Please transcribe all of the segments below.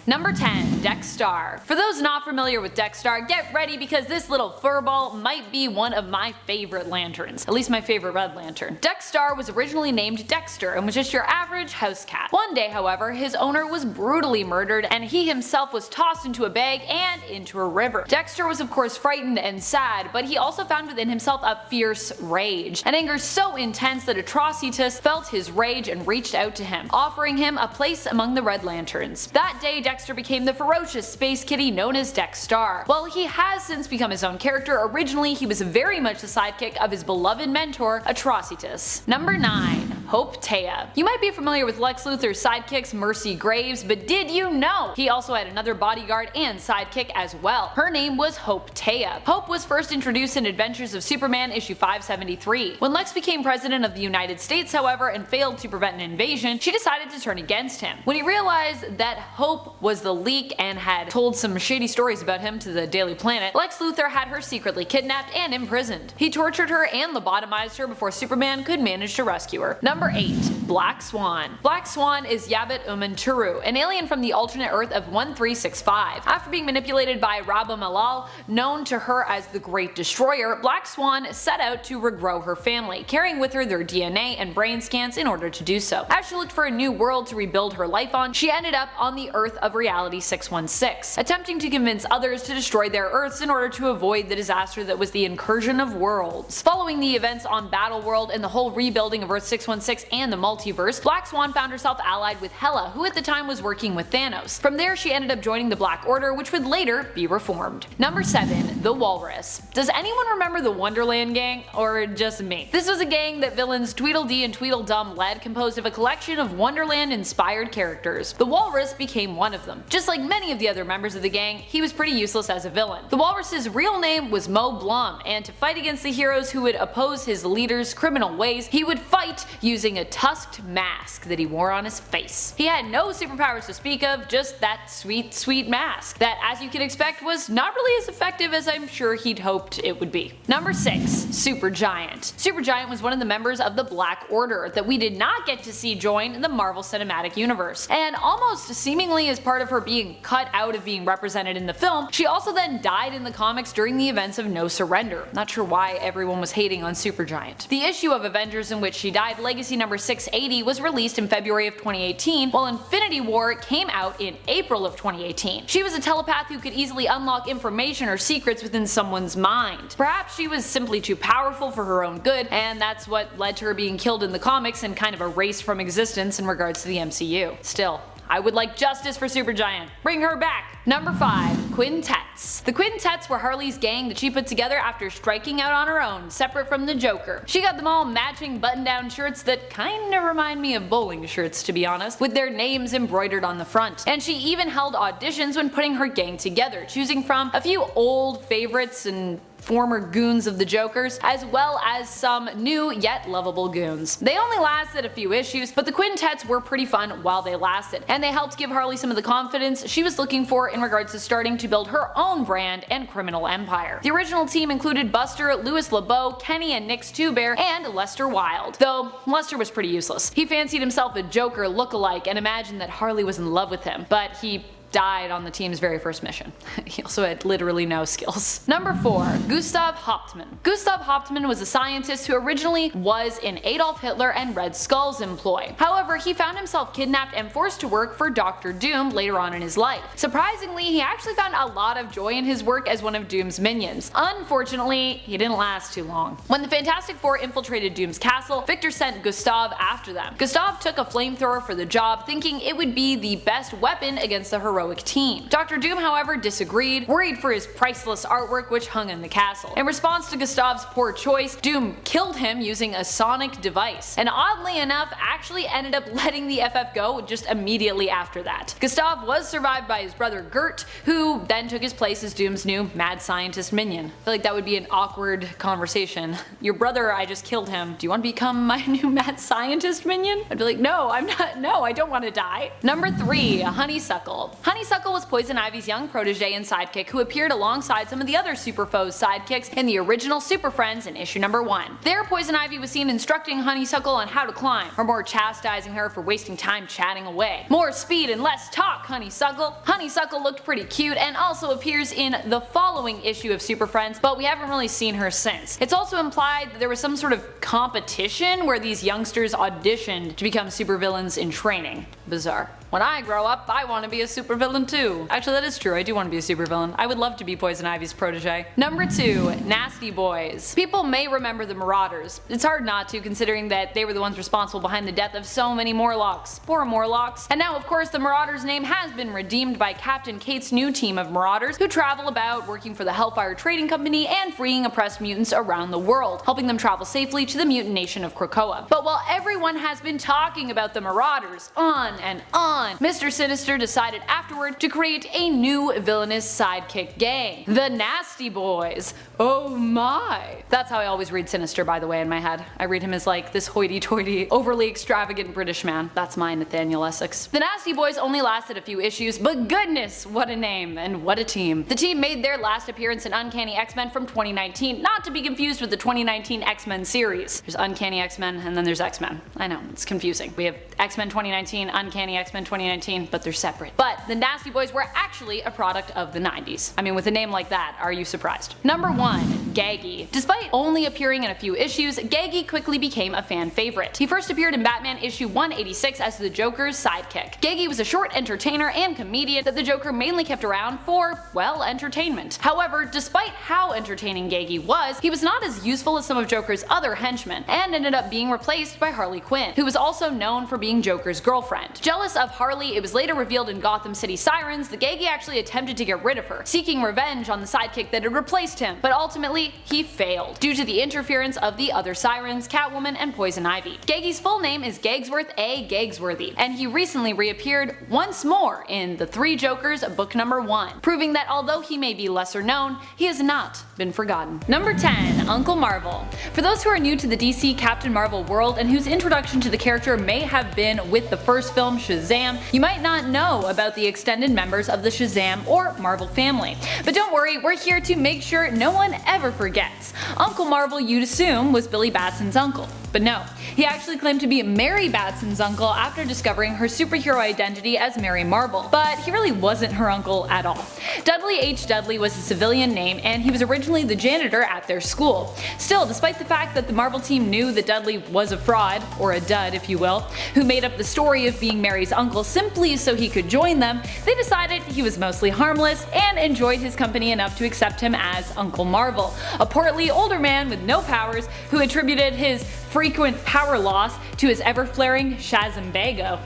Number 10. Dexstar. For those not familiar with Dexstar, get ready because this little furball might be one of my favorite lanterns. At least my favorite red lantern. Dexstar was originally named Dexter and was just your average house cat. One day, however, his owner was brutally murdered and he himself was tossed into a bag and into a river. Dexter was of course frightened and sad, but he also found within himself a fierce rage. An anger so intense that Atrocitus felt his rage and reached out to him, offering him a place among the Red Lanterns. That day, Dexter became the ferocious space kitty known as Dexstar. While he has since become his own character, originally he was very much the sidekick of his beloved mentor, Atrocitus. Number 9. Hope Taya. You might be familiar with Lex Luthor's sidekicks Mercy Graves, but did you know he also had another bodyguard and sidekick as well? Her name was Hope Taya. Hope was first introduced in Adventures of Superman issue 573. When Lex became president of the United States, however, and failed to prevent an invasion, she decided to turn against him. When he realized that Hope was the leak and had told some shady stories about him to the Daily Planet, Lex Luthor had her secretly kidnapped and imprisoned. He tortured her and lobotomized her before Superman could manage to rescue her. Number 8. Black Swan. Black Swan is Yabit Umanturu, an alien from the alternate Earth of 1365. After being manipulated by Rabba Malal, known to her as the Great Destroyer, Black Swan set out to regrow her family, carrying with her their DNA and brain scans in order to do so. As she looked for a new world to rebuild her life on, she ended up on the Earth of Reality 616, attempting to convince others to destroy their Earths in order to avoid the disaster that was the incursion of worlds. Following the events on Battleworld and the whole rebuilding of Earth 616 and the multiverse, Black Swan found herself allied with Hela, who at the time was working with Thanos. From there, she ended up joining the Black Order, which would later be reformed. Number 7. The Walrus. Does anyone remember the Wonderland Gang, or just me? This was a gang that villains Tweedledee and Tweedledum led, composed of a collection of Wonderland-inspired characters. The Walrus became one of them. Just like many of the other members of the gang, he was pretty useless as a villain. The Walrus's real name was Mo Blum, and to fight against the heroes who would oppose his leader's criminal ways, he would fight using a tusked mask that he wore on his face. He had no superpowers to speak of, just that sweet mask that, as you can expect, was not really as effective as I'm sure he'd hoped it would be. Number 6. Supergiant. Supergiant was one of the members of the Black Order that we did not get to see join the Marvel Cinematic Universe, and almost seemingly as part of her being cut out of being represented in the film, she also then died in the comics during the events of No Surrender. Not sure why everyone was hating on Supergiant. The issue of Avengers in which she died, Legacy number 680, was released in February of 2018, while Infinity War came out in April of 2018. She was a telepath who could easily unlock information or secrets within someone's mind. Perhaps she was simply too powerful for her own good, and that's what led to her being killed in the comics and kind of erased from existence in regards to the MCU. Still, I would like justice for Supergiant. Bring her back! Number 5. Quintets. The Quintets were Harley's gang that she put together after striking out on her own, separate from the Joker. She got them all matching button-down shirts that kinda remind me of bowling shirts, to be honest, with their names embroidered on the front. And she even held auditions when putting her gang together, choosing from a few old favorites and former goons of the Jokers, as well as some new yet lovable goons. They only lasted a few issues, but the Quintets were pretty fun while they lasted, and they helped give Harley some of the confidence she was looking for in regards to starting to build her own brand and criminal empire. The original team included Buster, Louis LeBeau, Kenny and Nick's Two Bear, and Lester Wilde. Though Lester was pretty useless. He fancied himself a Joker look-alike and imagined that Harley was in love with him, but he died on the team's very first mission. He also had literally no skills. Number 4. Gustav Hauptmann. Gustav Hauptmann was a scientist who originally was in Adolf Hitler and Red Skull's employ. However, he found himself kidnapped and forced to work for Dr. Doom later on in his life. Surprisingly, he actually found a lot of joy in his work as one of Doom's minions. Unfortunately, he didn't last too long. When the Fantastic Four infiltrated Doom's castle, Victor sent Gustav after them. Gustav took a flamethrower for the job, thinking it would be the best weapon against the heroic team. Dr. Doom, however, disagreed, worried for his priceless artwork which hung in the castle. In response to Gustav's poor choice, Doom killed him using a sonic device, and oddly enough actually ended up letting the FF go just immediately after that. Gustav was survived by his brother Gert, who then took his place as Doom's new mad scientist minion. I feel like that would be an awkward conversation. Your brother, I just killed him. Do you want to become my new mad scientist minion? I'd be like, no, I'm not. No, I don't want to die. Number 3. Honeysuckle. Honeysuckle was Poison Ivy's young protege and sidekick who appeared alongside some of the other Super Foes sidekicks in the original Super Friends in issue number 1. There, Poison Ivy was seen instructing Honeysuckle on how to climb, or more chastising her for wasting time chatting away. More speed and less talk, Honeysuckle! Honeysuckle looked pretty cute and also appears in the following issue of Super Friends, but we haven't really seen her since. It's also implied that there was some sort of competition where these youngsters auditioned to become supervillains in training. Bizarre. When I grow up, I want to be a supervillain too. Actually, that is true, I do want to be a supervillain. I would love to be Poison Ivy's protege. Number 2. Nasty Boys. People may remember the Marauders. It's hard not to, considering that they were the ones responsible behind the death of so many Morlocks. Poor Morlocks. And now, of course, the Marauders name has been redeemed by Captain Kate's new team of Marauders, who travel about working for the Hellfire Trading Company and freeing oppressed mutants around the world, helping them travel safely to the mutant nation of Krakoa. But while everyone has been talking about the Marauders on and on, Mr. Sinister decided afterward to create a new villainous sidekick gang, the Nasty Boys. Oh my! That's how I always read Sinister, by the way, in my head. I read him as like this hoity-toity, overly extravagant British man. That's my Nathaniel Essex. The Nasty Boys only lasted a few issues, but goodness, what a name and what a team. The team made their last appearance in Uncanny X-Men from 2019, not to be confused with the 2019 X-Men series. There's Uncanny X-Men and then there's X-Men. I know, it's confusing. We have X-Men 2019, Uncanny X-Men 2019, but they're separate. But the Nasty Boys were actually a product of the 90s. I mean, with a name like that, are you surprised? Number 1. Gaggy. Despite only appearing in a few issues, Gaggy quickly became a fan favorite. He first appeared in Batman issue 186 as the Joker's sidekick. Gaggy was a short entertainer and comedian that the Joker mainly kept around for, well, entertainment. However, despite how entertaining Gaggy was, he was not as useful as some of Joker's other henchmen, and ended up being replaced by Harley Quinn, who was also known for being Joker's girlfriend. Jealous of Harley, it was later revealed in Gotham City Sirens that Gaggy actually attempted to get rid of her, seeking revenge on the sidekick that had replaced him, but ultimately he failed, due to the interference of the other Sirens, Catwoman, and Poison Ivy. Gaggy's full name is Gagsworth A. Gagsworthy, and he recently reappeared once more in The Three Jokers book number 1, proving that although he may be lesser known, he has not been forgotten. Number 10. Uncle Marvel. For those who are new to the DC Captain Marvel world and whose introduction to the character may have been with the first film Shazam, you might not know about the extended members of the Shazam or Marvel family. But don't worry, we're here to make sure no one ever forgets. Uncle Marvel, you'd assume, was Billy Batson's uncle. But no, he actually claimed to be Mary Batson's uncle after discovering her superhero identity as Mary Marvel, but he really wasn't her uncle at all. Dudley H. Dudley was a civilian name, and he was originally the janitor at their school. Still, despite the fact that the Marvel team knew that Dudley was a fraud, or a dud if you will, who made up the story of being Mary's uncle simply so he could join them, they decided he was mostly harmless and enjoyed his company enough to accept him as Uncle Marvel, a portly older man with no powers who attributed his frequent power loss to his ever-flaring Shazambago.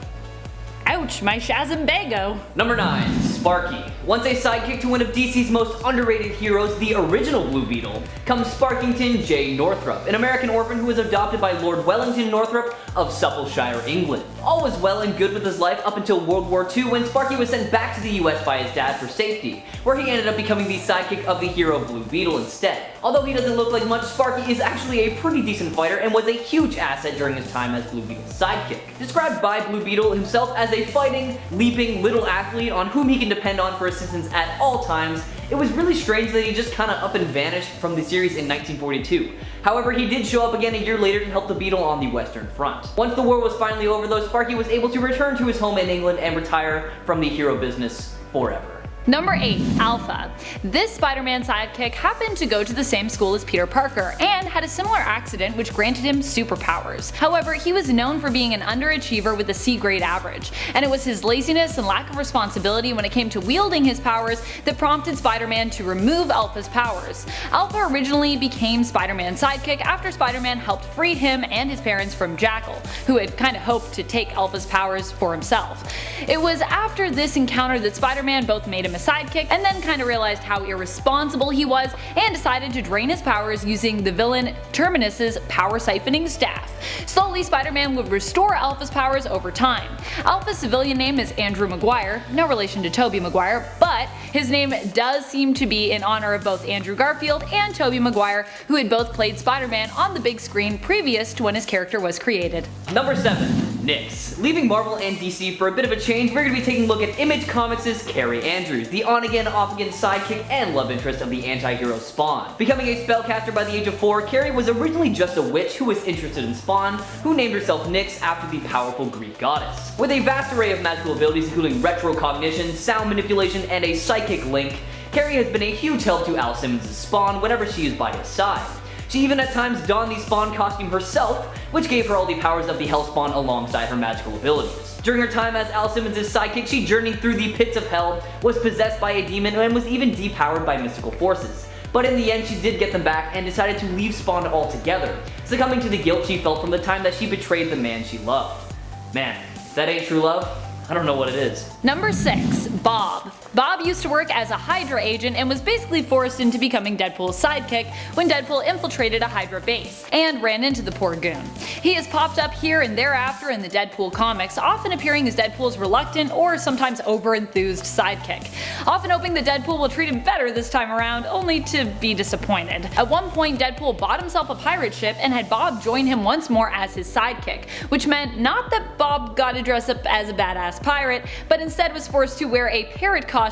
Ouch, my Shazambago! Number 9. Sparky. Once a sidekick to one of DC's most underrated heroes, the original Blue Beetle, comes Sparkington J. Northrup, an American orphan who was adopted by Lord Wellington Northrup of Suppleshire, England. All was well and good with his life up until World War II, when Sparky was sent back to the US by his dad for safety, where he ended up becoming the sidekick of the hero Blue Beetle instead. Although he doesn't look like much, Sparky is actually a pretty decent fighter and was a huge asset during his time as Blue Beetle's sidekick. Described by Blue Beetle himself as a fighting, leaping little athlete on whom he can depend on for assistance at all times, it was really strange that he just kinda up and vanished from the series in 1942. However, he did show up again a year later to help the Beetle on the Western Front. Once the war was finally over though, Sparky was able to return to his home in England and retire from the hero business forever. Number 8. Alpha. This Spider-Man sidekick happened to go to the same school as Peter Parker, and had a similar accident which granted him superpowers. However, he was known for being an underachiever with a C-grade average, and it was his laziness and lack of responsibility when it came to wielding his powers that prompted Spider-Man to remove Alpha's powers. Alpha originally became Spider-Man's sidekick after Spider-Man helped free him and his parents from Jackal, who had kinda hoped to take Alpha's powers for himself. It was after this encounter that Spider-Man both made him a sidekick and then kinda realized how irresponsible he was and decided to drain his powers using the villain Terminus's power siphoning staff. Slowly, Spider-Man would restore Alpha's powers over time. Alpha's civilian name is Andrew Maguire, no relation to Tobey Maguire, but his name does seem to be in honor of both Andrew Garfield and Tobey Maguire, who had both played Spider-Man on the big screen previous to when his character was created. Number 7. Nyx. Leaving Marvel and DC for a bit of a change, we're going to be taking a look at Image Comics' Carrie Andrews, the on-again, off-again sidekick and love interest of the anti-hero Spawn. Becoming a spellcaster by the age of 4, Carrie was originally just a witch who was interested in Spawn, who named herself Nyx after the powerful Greek goddess. With a vast array of magical abilities including retrocognition, sound manipulation, and a psychic link, Carrie has been a huge help to Al Simmons' Spawn whenever she is by his side. She even at times donned the Spawn costume herself, which gave her all the powers of the Hellspawn alongside her magical abilities. During her time as Al Simmons' sidekick, she journeyed through the pits of hell, was possessed by a demon, and was even depowered by mystical forces. But in the end, she did get them back and decided to leave Spawn altogether, succumbing to the guilt she felt from the time that she betrayed the man she loved. Man, if that ain't true love, I don't know what it is. Number 6. Bob. Bob used to work as a Hydra agent and was basically forced into becoming Deadpool's sidekick when Deadpool infiltrated a Hydra base and ran into the poor goon. He has popped up here and thereafter in the Deadpool comics, often appearing as Deadpool's reluctant or sometimes over-enthused sidekick, often hoping that Deadpool will treat him better this time around, only to be disappointed. At one point, Deadpool bought himself a pirate ship and had Bob join him once more as his sidekick, which meant not that Bob got to dress up as a badass pirate, but instead was forced to wear a parrot costume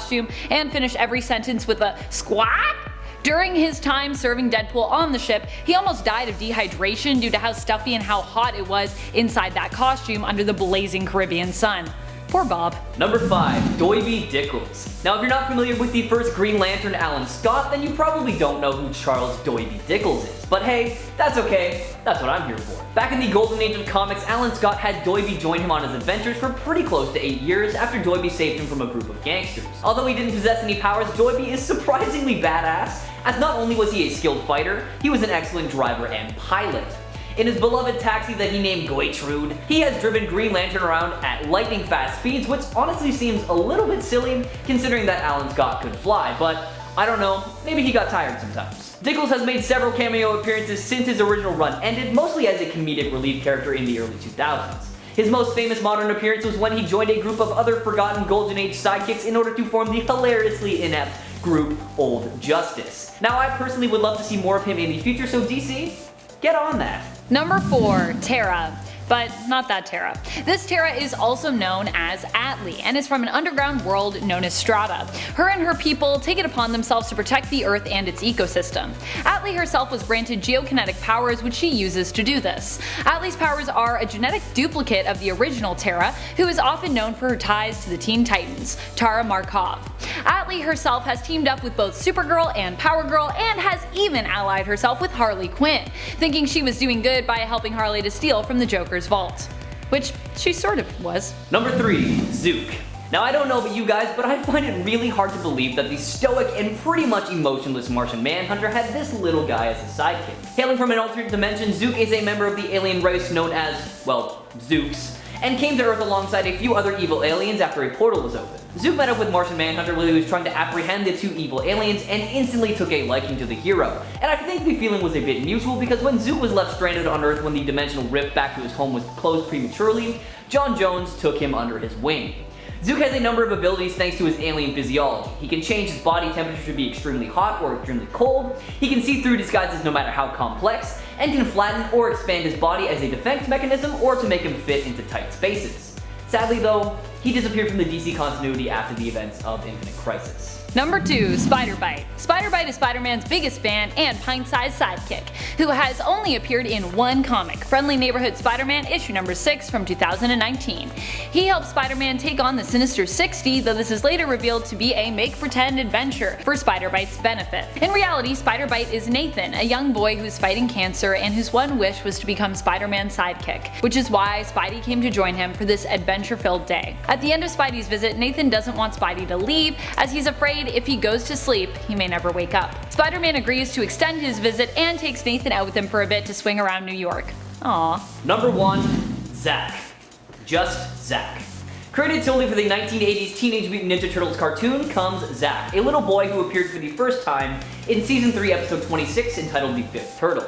and finish every sentence with a squawk. During his time serving Deadpool on the ship, he almost died of dehydration due to how stuffy and how hot it was inside that costume under the blazing Caribbean sun. Poor Bob. Number 5. Doiby Dickles. Now if you're not familiar with the first Green Lantern Alan Scott, then you probably don't know who Charles Doiby Dickles is. But hey, that's okay, that's what I'm here for. Back in the golden age of comics, Alan Scott had Doiby join him on his adventures for pretty close to 8 years after Doiby saved him from a group of gangsters. Although he didn't possess any powers, Doiby is surprisingly badass, as not only was he a skilled fighter, he was an excellent driver and pilot. In his beloved taxi that he named Goitrude, he has driven Green Lantern around at lightning fast speeds, which honestly seems a little bit silly considering that Alan Scott could fly, but I don't know, maybe he got tired sometimes. Dickles has made several cameo appearances since his original run ended, mostly as a comedic relief character in the early 2000s. His most famous modern appearance was when he joined a group of other forgotten Golden Age sidekicks in order to form the hilariously inept group Old Justice. Now I personally would love to see more of him in the future, so DC, get on that. Number 4. Terra. But not that Terra. This Terra is also known as Atlee and is from an underground world known as Strata. Her and her people take it upon themselves to protect the Earth and its ecosystem. Atlee herself was granted geokinetic powers which she uses to do this. Atlee's powers are a genetic duplicate of the original Terra, who is often known for her ties to the Teen Titans, Tara Markov. Atlee herself has teamed up with both Supergirl and Power Girl and has even allied herself with Harley Quinn, thinking she was doing good by helping Harley to steal from the Joker's vault. Which she sort of was. Number 3. Zook. Now I don't know about you guys, but I find it really hard to believe that the stoic and pretty much emotionless Martian Manhunter had this little guy as a sidekick. Hailing from an alternate dimension, Zook is a member of the alien race known as, well, Zooks, and came to Earth alongside a few other evil aliens after a portal was opened. Zook met up with Martian Manhunter while he was trying to apprehend the two evil aliens and instantly took a liking to the hero. And I think the feeling was a bit mutual because when Zook was left stranded on Earth when the dimensional rift back to his home was closed prematurely, John Jones took him under his wing. Zook has a number of abilities thanks to his alien physiology. He can change his body temperature to be extremely hot or extremely cold, he can see through disguises no matter how complex, and can flatten or expand his body as a defense mechanism or to make him fit into tight spaces. Sadly though, he disappeared from the DC continuity after the events of Infinite Crisis. Number 2. Spider-Bite. Spider-Bite is Spider-Man's biggest fan and pint-sized sidekick, who has only appeared in one comic, Friendly Neighborhood Spider-Man issue number 6 from 2019. He helped Spider-Man take on the Sinister 60, though this is later revealed to be a make-pretend adventure for Spider-Bite's benefit. In reality, Spider-Bite is Nathan, a young boy who is fighting cancer and whose one wish was to become Spider-Man's sidekick, which is why Spidey came to join him for this adventure-filled day. At the end of Spidey's visit, Nathan doesn't want Spidey to leave, as he's afraid if he goes to sleep, he may never wake up. Spider-Man agrees to extend his visit and takes Nathan out with him for a bit to swing around New York. Aww. Number 1. Zack. Just Zack. Created solely for the 1980s Teenage Mutant Ninja Turtles cartoon comes Zack, a little boy who appeared for the first time in Season 3 Episode 26 entitled The Fifth Turtle.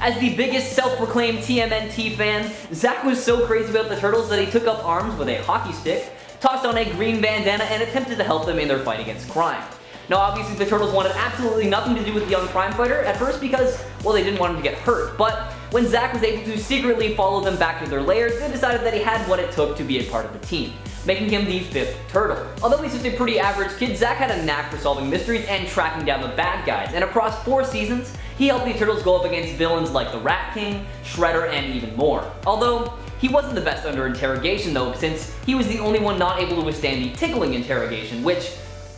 As the biggest self-proclaimed TMNT fan, Zack was so crazy about the Turtles that he took up arms with a hockey stick, tossed on a green bandana, and attempted to help them in their fight against crime. Now obviously the Turtles wanted absolutely nothing to do with the young crime fighter at first because, well, they didn't want him to get hurt, but When Zack was able to secretly follow them back to their lairs, they decided that he had what it took to be a part of the team, making him the 5th turtle. Although he's just a pretty average kid, Zack had a knack for solving mysteries and tracking down the bad guys, and across 4 seasons, he helped the turtles go up against villains like the Rat King, Shredder, and even more. Although, he wasn't the best under interrogation though, since he was the only one not able to withstand the tickling interrogation, which,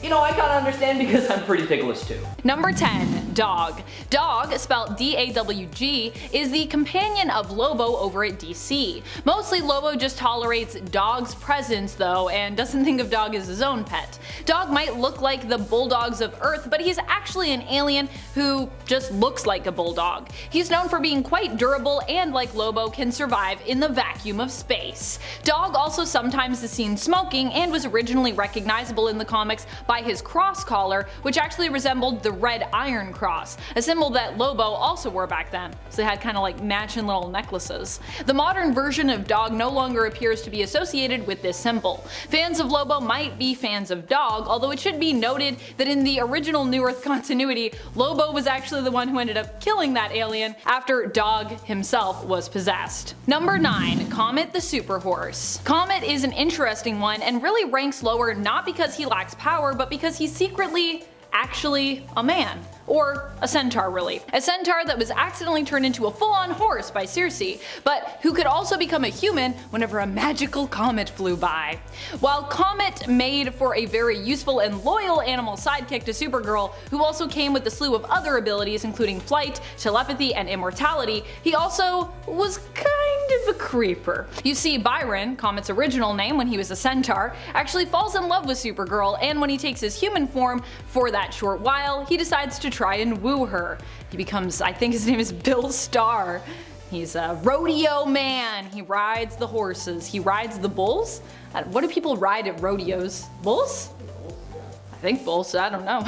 you know, I kinda understand because I'm pretty ticklish too. Number 10. Dog. Dog, spelled D-A-W-G, is the companion of Lobo over at DC. Mostly Lobo just tolerates Dog's presence though, and doesn't think of Dog as his own pet. Dog might look like the bulldogs of Earth, but he's actually an alien who just looks like a bulldog. He's known for being quite durable and, like Lobo, can survive in the vacuum of space. Dog also sometimes is seen smoking and was originally recognizable in the comics by his cross collar, which actually resembled the red iron cross, a symbol that Lobo also wore back then, so they had kind of like matching little necklaces. The modern version of Dog no longer appears to be associated with this symbol. Fans of Lobo might be fans of Dog, although it should be noted that in the original New Earth continuity, Lobo was actually the one who ended up killing that alien after Dog himself was possessed. Number 9. Comet the Super Horse. Comet is an interesting one and really ranks lower not because he lacks power, but because he's secretly actually a man. Or a centaur really. A centaur that was accidentally turned into a full-on horse by Circe, but who could also become a human whenever a magical comet flew by. While Comet made for a very useful and loyal animal sidekick to Supergirl, who also came with a slew of other abilities including flight, telepathy, and immortality, he also was kind of a creeper. You see, Byron, Comet's original name when he was a centaur, actually falls in love with Supergirl, and when he takes his human form for that short while, he decides to try and woo her. He becomes, I think his name is Bill Starr. He's a rodeo man. He rides the horses. He rides the bulls? What do people ride at rodeos? Bulls? I think bulls, I don't know.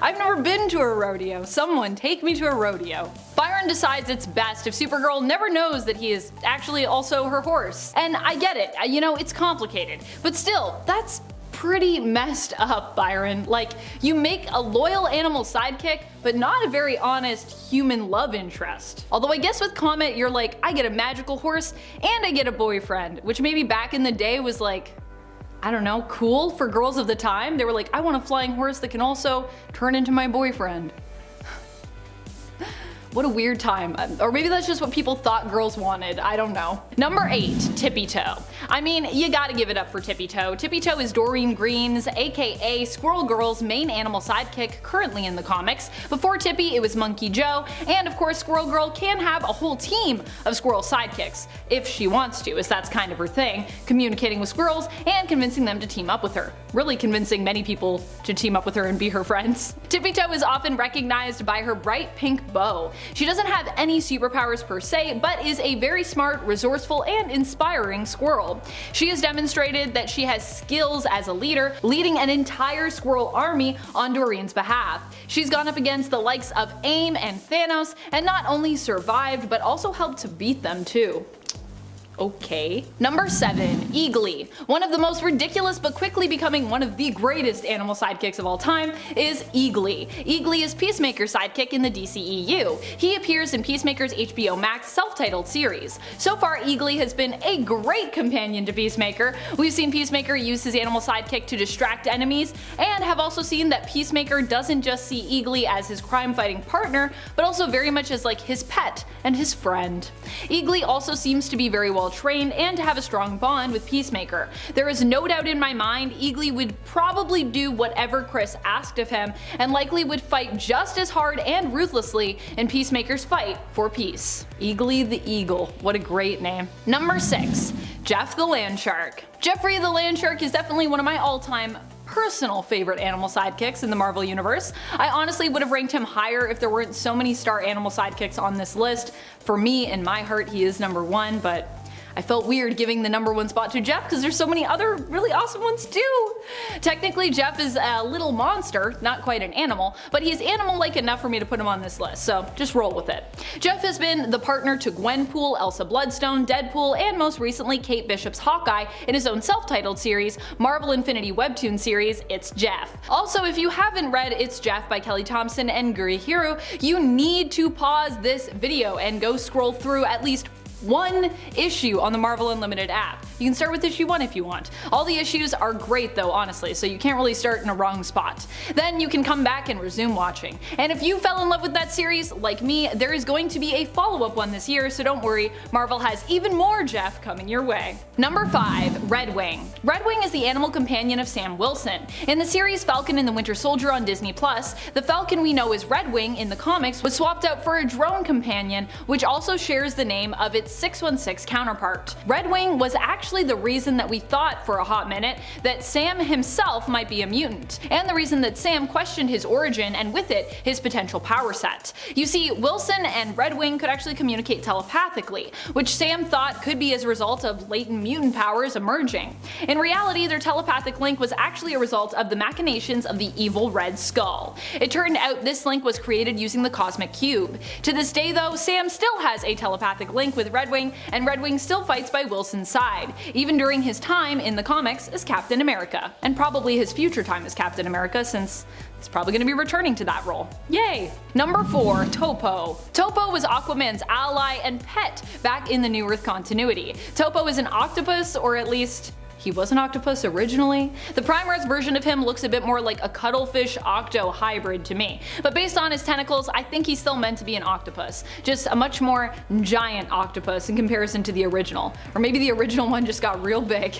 I've never been to a rodeo. Someone take me to a rodeo. Byron decides it's best if Supergirl never knows that he is actually also her horse. And I get it, you know, it's complicated. But still, that's pretty messed up, Byron. Like, you make a loyal animal sidekick, but not a very honest human love interest. Although I guess with Comet, you're like, I get a magical horse and I get a boyfriend, which maybe back in the day was like, I don't know, cool for girls of the time. They were like, I want a flying horse that can also turn into my boyfriend. What a weird time. Or maybe that's just what people thought girls wanted, I don't know. Number 8. Tippy Toe. I mean, you gotta give it up for Tippy Toe. Tippy Toe is Doreen Green's, aka Squirrel Girl's, main animal sidekick currently in the comics. Before Tippy, it was Monkey Joe, and of course Squirrel Girl can have a whole team of squirrel sidekicks, if she wants to, as that's kind of her thing, communicating with squirrels and convincing them to team up with her. Really convincing many people to team up with her and be her friends. Tippy Toe is often recognized by her bright pink bow. She doesn't have any superpowers per se, but is a very smart, resourceful, and inspiring squirrel. She has demonstrated that she has skills as a leader, leading an entire squirrel army on Doreen's behalf. She's gone up against the likes of AIM and Thanos, and not only survived, but also helped to beat them too. Okay. Number 7. Eagley. One of the most ridiculous but quickly becoming one of the greatest animal sidekicks of all time is Eagley. Eagley is Peacemaker's sidekick in the DCEU. He appears in Peacemaker's HBO Max self-titled series. So far, Eagley has been a great companion to Peacemaker. We've seen Peacemaker use his animal sidekick to distract enemies, and have also seen that Peacemaker doesn't just see Eagley as his crime-fighting partner, but also very much as like his pet and his friend. Eagley also seems to be very well trained and to have a strong bond with Peacemaker. There is no doubt in my mind Eagley would probably do whatever Chris asked of him, and likely would fight just as hard and ruthlessly in Peacemaker's fight for peace. Eagley the Eagle, what a great name. Number 6. Jeff the Landshark. Jeffrey the Landshark is definitely one of my all-time personal favorite animal sidekicks in the Marvel Universe. I honestly would have ranked him higher if there weren't so many star animal sidekicks on this list. For me, in my heart, he is number 1, but I felt weird giving the #1 spot to Jeff because there's so many other really awesome ones too. Technically, Jeff is a little monster, not quite an animal, but he's animal-like enough for me to put him on this list, so just roll with it. Jeff has been the partner to Gwenpool, Elsa Bloodstone, Deadpool, and most recently Kate Bishop's Hawkeye in his own self-titled series, Marvel Infinity webtoon series, It's Jeff. Also, if you haven't read It's Jeff by Kelly Thompson and Gurihiru, you need to pause this video and go scroll through at least one issue on the Marvel Unlimited app. You can start with issue 1 if you want. All the issues are great though, honestly, so you can't really start in a wrong spot. Then you can come back and resume watching. And if you fell in love with that series, like me, there is going to be a follow-up one this year, so don't worry, Marvel has even more Jeff coming your way. Number 5. Redwing. Redwing is the animal companion of Sam Wilson. In the series Falcon and the Winter Soldier on Disney+, the Falcon we know as Redwing in the comics was swapped out for a drone companion, which also shares the name of its 616 counterpart. Redwing was actually the reason that we thought for a hot minute that Sam himself might be a mutant, and the reason that Sam questioned his origin and with it his potential power set. You see, Wilson and Redwing could actually communicate telepathically, which Sam thought could be as a result of latent mutant powers emerging. In reality, their telepathic link was actually a result of the machinations of the evil Red Skull. It turned out this link was created using the Cosmic Cube. To this day though, Sam still has a telepathic link with Redwing, and Redwing still fights by Wilson's side, even during his time in the comics as Captain America, and probably his future time as Captain America since he's probably going to be returning to that role. Yay! Number 4. Toppo. Toppo was Aquaman's ally and pet back in the New Earth continuity. Toppo is an octopus, or at least he was an octopus originally. The Prime Earth version of him looks a bit more like a cuttlefish octo hybrid to me, but based on his tentacles, I think he's still meant to be an octopus, just a much more giant octopus in comparison to the original. Or maybe the original one just got real big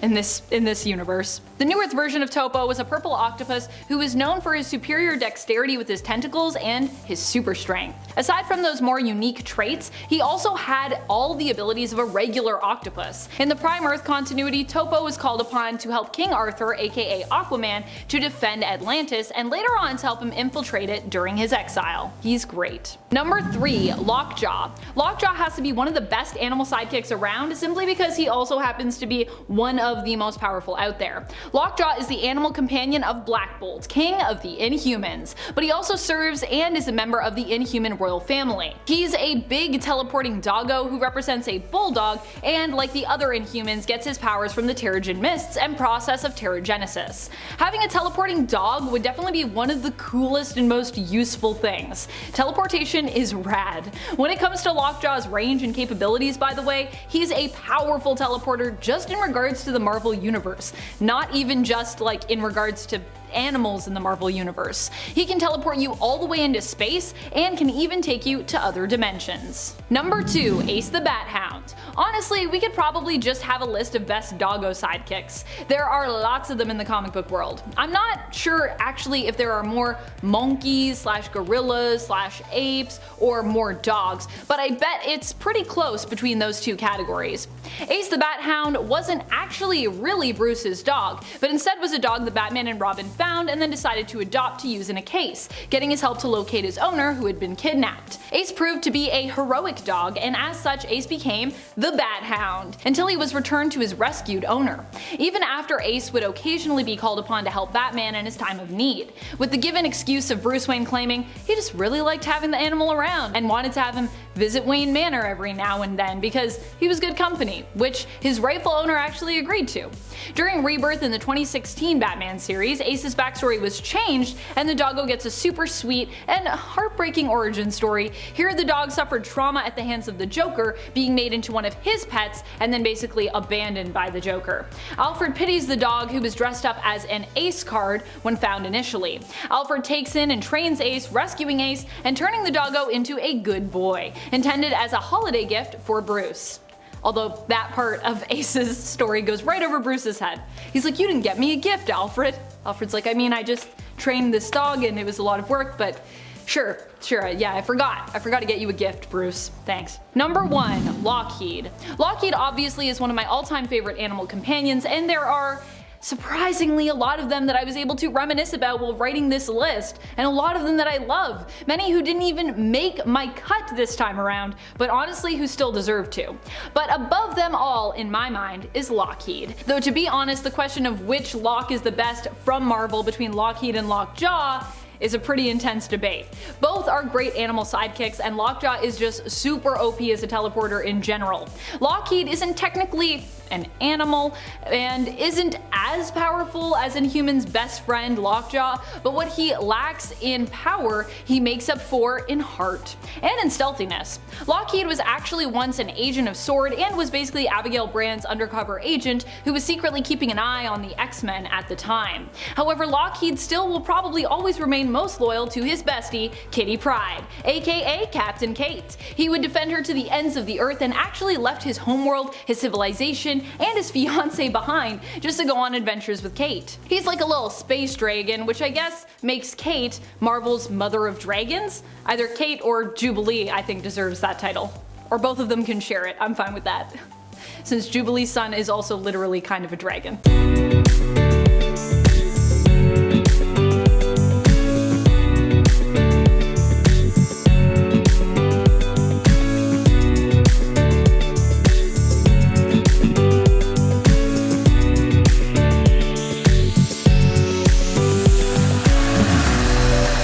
in this universe. The New Earth version of Toppo was a purple octopus who is known for his superior dexterity with his tentacles and his super strength. Aside from those more unique traits, he also had all the abilities of a regular octopus. In the Prime Earth continuity, Toppo was called upon to help King Arthur, aka Aquaman, to defend Atlantis, and later on to help him infiltrate it during his exile. He's great. Number 3. Lockjaw. Lockjaw has to be one of the best animal sidekicks around simply because he also happens to be one of the most powerful out there. Lockjaw is the animal companion of Black Bolt, king of the Inhumans, but he also serves and is a member of the Inhuman royal family. He's a big teleporting doggo who represents a bulldog, and like the other Inhumans gets his powers from the Terrigen Mists and process of Terrigenesis. Having a teleporting dog would definitely be one of the coolest and most useful things. Teleportation is rad. When it comes to Lockjaw's range and capabilities, by the way, he's a powerful teleporter just in regards to the Marvel Universe, not even just like in regards to animals in the Marvel Universe. He can teleport you all the way into space and can even take you to other dimensions. Number 2. Ace the Bat Hound. Honestly, we could probably just have a list of best doggo sidekicks. There are lots of them in the comic book world. I'm not sure actually if there are more monkeys slash gorillas slash apes or more dogs, but I bet it's pretty close between those two categories. Ace the Bat Hound wasn't actually really Bruce's dog, but instead was a dog that Batman and Robin found and then decided to adopt to use in a case, getting his help to locate his owner who had been kidnapped. Ace proved to be a heroic dog, and as such Ace became the Bat Hound, until he was returned to his rescued owner. Even after Ace would occasionally be called upon to help Batman in his time of need, with the given excuse of Bruce Wayne claiming he just really liked having the animal around and wanted to have him visit Wayne Manor every now and then because he was good company, which his rightful owner actually agreed to. During Rebirth in the 2016 Batman series, Ace's backstory was changed and the doggo gets a super sweet and heartbreaking origin story. Here the dog suffered trauma at the hands of the Joker, being made into one of his pets and then basically abandoned by the Joker. Alfred pities the dog, who was dressed up as an Ace card when found initially. Alfred takes in and trains Ace, rescuing Ace and turning the doggo into a good boy, intended as a holiday gift for Bruce. Although that part of Ace's story goes right over Bruce's head. He's like, "You didn't get me a gift, Alfred." Alfred's like, "I mean, I just trained this dog and it was a lot of work, but sure, yeah, I forgot to get you a gift, Bruce. Thanks." Number 1. Lockheed. Lockheed obviously is one of my all-time favorite animal companions, and there are surprisingly a lot of them that I was able to reminisce about while writing this list, and a lot of them that I love, many who didn't even make my cut this time around, but honestly who still deserve to. But above them all, in my mind, is Lockheed. Though to be honest, the question of which Lock is the best from Marvel between Lockheed and Lockjaw is a pretty intense debate. Both are great animal sidekicks, and Lockjaw is just super OP as a teleporter in general. Lockheed isn't technically an animal and isn't as powerful as Inhuman's best friend Lockjaw, but what he lacks in power he makes up for in heart and in stealthiness. Lockheed was actually once an agent of S.W.O.R.D. and was basically Abigail Brand's undercover agent who was secretly keeping an eye on the X-Men at the time. However, Lockheed still will probably always remain most loyal to his bestie, Kitty Pryde, aka Captain Kate. He would defend her to the ends of the earth and actually left his homeworld, his civilization, and his fiancée behind just to go on adventures with Kate. He's like a little space dragon, which I guess makes Kate Marvel's mother of dragons? Either Kate or Jubilee I think deserves that title. Or both of them can share it, I'm fine with that. Since Jubilee's son is also literally kind of a dragon.